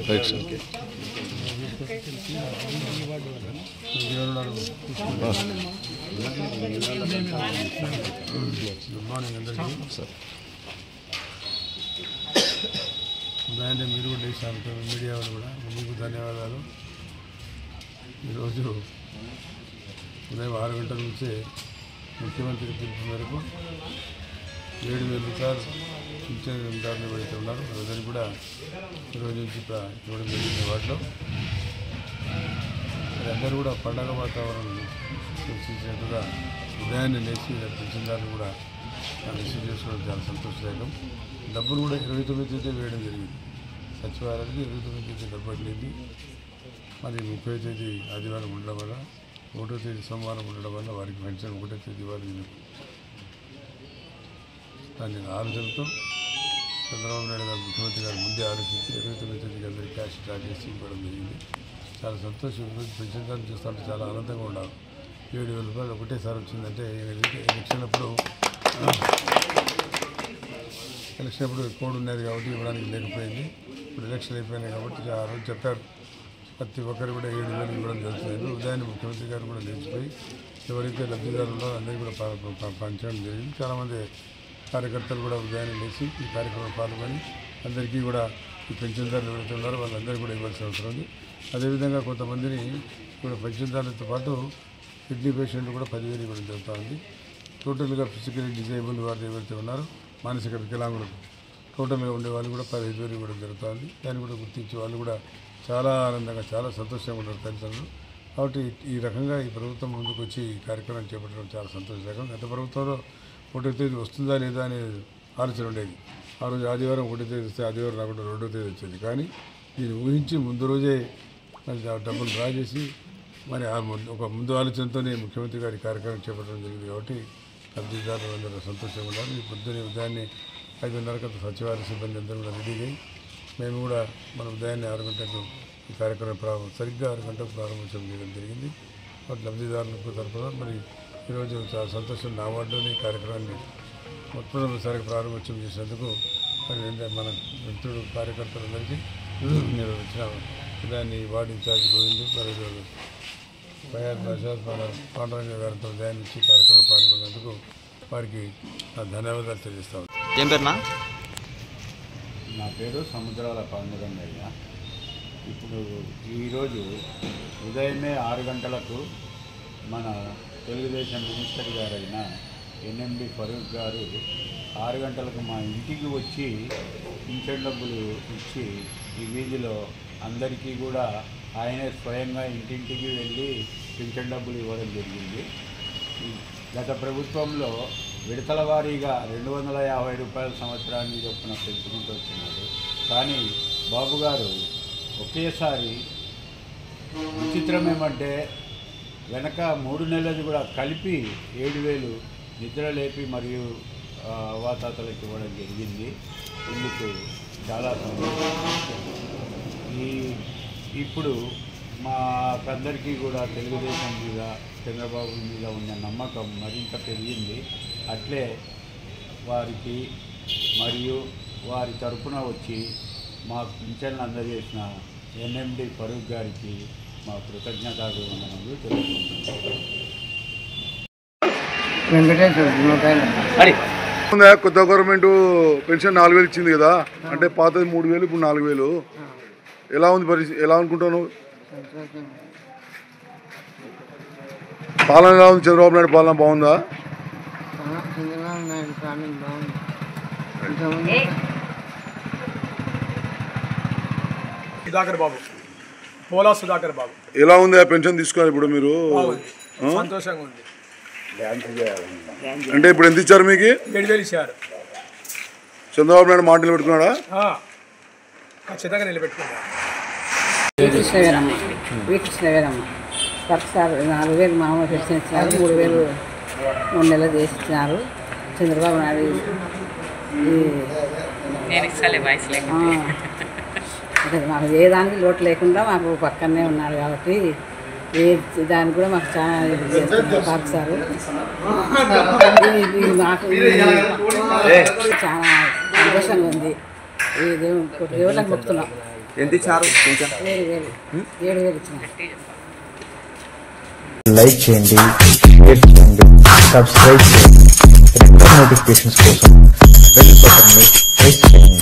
Right sir. Good morning అందరికీ sir. ఉదయాన్నే మీరు కూడా లేచారు, మీడియా వాళ్ళు కూడా మీకు ధన్యవాదాలు. ఈరోజు ఉదయం 6 గంటల నుంచే ముఖ్యమంత్రి పిలుపు మేరకు 7,000 రూపాయలు పింఛన్దారులు ఎవరైతే ఉన్నారో వాళ్ళందరికీ కూడా ఈరోజు నుంచి ఇవ్వడం జరిగింది. వాటిలో అందరూ కూడా పండగ వాతావరణం సృష్టించినట్టుగా ఉదయాన్నే లేచి పింఛన్దారులు కూడా రిసీవ్ చేసుకోవడం చాలా సంతోషదాయకం. డబ్బులు కూడా 29 తేదీ వేయడం జరిగింది. సచివాలయానికి 29 తేదీ డబ్బు వెళ్ళింది. మరి 30వ తేదీ ఆదివారం ఉండడం వల్ల, 1వ తేదీ సోమవారం ఉండడం వల్ల వారికి పెన్షన్ 1వ తేదీ వారికి దాన్ని ఆలోచనతో చంద్రబాబు నాయుడు గారు ముఖ్యమంత్రి గారు ముందే ఆలోచించి 29 తేదీకి అందరికీ క్యాష్ స్టార్ట్ చేసి ఇవ్వడం జరిగింది. చాలా సంతోషం. ఈరోజు పెన్షన్దారులు చూస్తుంటే చాలా ఆనందంగా ఉన్నారు. 7,000 రూపాయలు ఒకటేసారి వచ్చిందంటే ఎలక్షన్ అప్పుడు కోడ్ ఉన్నది కాబట్టి ఇవ్వడానికి లేకపోయింది. ఇప్పుడు ఎలక్షన్ అయిపోయినాయి కాబట్టి ఆ రోజు చెప్పారు ప్రతి ఒక్కరు కూడా 7,000 ఇవ్వడం జరుగుతుంది. ఉదయాన్నే ముఖ్యమంత్రి గారు కూడా లేచిపోయి ఎవరైతే లబ్ధిదారులు అందరికీ కూడా పంచడం జరిగింది. చాలామంది కార్యకర్తలు కూడా ఉదయాన్నే లేచి ఈ కార్యక్రమంలో పాల్గొని అందరికీ కూడా ఈ పెన్షన్దారులు ఎవరైతే ఉన్నారో వాళ్ళందరికీ కూడా ఇవ్వాల్సిన అవసరం ఉంది. అదేవిధంగా కొంతమందిని కూడా పెన్షన్దారులతో పాటు కిడ్నీ పేషెంట్లు కూడా 10,000 ఇవ్వడం జరుగుతుంది. టోటల్గా ఫిజికలీ డిజేబుల్ వారు ఎవరైతే ఉన్నారో మానసిక వికలాంగులకు టోటల్గా ఉండే వాళ్ళు కూడా 15,000 ఇవ్వడం జరుగుతుంది. దాన్ని కూడా గుర్తించి వాళ్ళు కూడా చాలా ఆనందంగా చాలా సంతోషంగా ఉంటారు తల్లిదండ్రులు. కాబట్టి ఈ రకంగా ఈ ప్రభుత్వం ముందుకు వచ్చి ఈ కార్యక్రమం చేపట్టడం చాలా సంతోషదాయకం. గత ప్రభుత్వంలో 1వ తేదీ వస్తుందా లేదా అనే ఆలోచన ఉండేది. ఆ రోజు ఆదివారం 1వ తేదీ వస్తే ఆదివారం రాకుండా 2వ తేదీ వచ్చేది. కానీ దీన్ని ఊహించి ముందు రోజే మరి డబ్బులు డ్రా చేసి మరి ఒక ముందు ఆలోచనతోనే ముఖ్యమంత్రి గారి కార్యక్రమం చేపట్టడం జరిగింది. కాబట్టి లబ్ధిదారులు అందరూ సంతోషంగా ఉన్నారు. ఈ పొద్దున్నే ఉదయాన్నే 5:30 సచివాలయ సిబ్బంది అందరూ కూడా రెడీ అయ్యి మేము కూడా మన ఉదయాన్నే 6 గంటలకు ఈ కార్యక్రమం సరిగ్గా 6 గంటలకు ప్రారంభించడం చేయడం జరిగింది. వాటి లబ్ధిదారులకు తరఫున మరి ఈరోజు చాలా సంతోషం. నా వార్డులోని ఈ కార్యక్రమాన్ని మొట్టమొదటిసారిగా ప్రారంభోత్సవం చేసినందుకు మరి మన మిత్రుడు కార్యకర్తలందరికీ మీరు వచ్చిన ఉదయాన్ని వార్డు ఇన్ఛార్జ్ గోవిందు మరి వైఆర్ ప్రసాద్ పాండరంగ గారితో ఉదయాన్ని ఇచ్చి కార్యక్రమం పాల్గొన్నందుకు వారికి నా ధన్యవాదాలు తెలియజేస్తాను. ఏం పేరునా? నా పేరు సముద్రాల పాండురంగయ్య. ఇప్పుడు ఈరోజు ఉదయమే 6 గంటలకు మన తెలుగుదేశం మినిస్టర్ గారైన ఎన్ఎండి ఫరూక్ గారు 6 గంటలకు మా ఇంటికి వచ్చి పింఛన్ డబ్బులు ఇచ్చి ఈ వీధిలో అందరికీ కూడా ఆయనే స్వయంగా ఇంటింటికి వెళ్ళి పింఛన్ డబ్బులు ఇవ్వడం జరిగింది. గత ప్రభుత్వంలో విడతల వారీగా 250 రూపాయల సంవత్సరానికి చొప్పున పెంచుకుంటూ వచ్చినారు. కానీ బాబు గారు ఒకేసారి విచిత్రం ఏమంటే వెనక 3 నెలలు కూడా కలిపి 7,000 నిద్ర లేపి మరియు అవాతాతలకు ఇవ్వడం జరిగింది. ఇందుకు చాలా సంతోషం. ఇప్పుడు మాకందరికీ కూడా తెలుగుదేశం మీద చంద్రబాబు మీద ఉన్న నమ్మకం మరింత పెరిగింది. అట్లే వారికి మరియు వారి తరఫున వచ్చి మా పింఛన్లు అందజేసిన ఎన్ఎండి ఫరూక్ గారికి మా కృతజ్ఞతాభివందనలు తెలుపుకుంటున్నాం. కొత్త గవర్నమెంట్ పెన్షన్ 4,000 ఇచ్చింది కదా, అంటే పాతది 3,000 ఇప్పుడు 4,000. ఎలా ఉంది పరిస్థితి? ఎలా అనుకుంటాను? పాలన ఎలా ఉంది? చంద్రబాబు నాయుడు పాలన బాగుందా? సుధాకర్ బాబు, పోలా సుధాకర్ బాబు. ఎలా ఉంది ఆ పెన్షన్ తీసుకున్నారు ఇప్పుడు మీరు? సంతోషంగా ఉంది. అంటే ఇప్పుడు ఎంత ఇచ్చారు మీకు? 7,000 ఇచ్చారు. చంద్రబాబు నాయుడు మాట నిలబెట్టుకున్నాడా? ఖచ్చితంగా నిలబెట్టుకున్నాడు. వీకృష్ణవేరమ్మ ఒకసారి 4,000 మామూలు పెన్షన్ ఇచ్చినారు, 3,000 3 నెలలు చేసి ఇచ్చినారు. చంద్రబాబు నాయుడు మాకు ఏ దానికి లోటు లేకుండా మాకు పక్కనే ఉన్నారు కాబట్టి ఏ దానికి కూడా మాకు చాలా చేస్తున్నారు పార్క్ సారు. మాకు చాలా సంతోషంగా ఉంది. ఈ దేవుళ్ళకి మొక్కుతున్నాం. ఎంత ఇచ్చినారు? 7,000 ఇచ్చినారు. లైక్ చేయండి, షేర్ చేయండి, సబ్స్క్రైబ్ చేయండి. రెగ్యులర్ నోటిఫికేషన్స్ కోసం బెల్ బటన్ని ప్రెస్ చేయండి.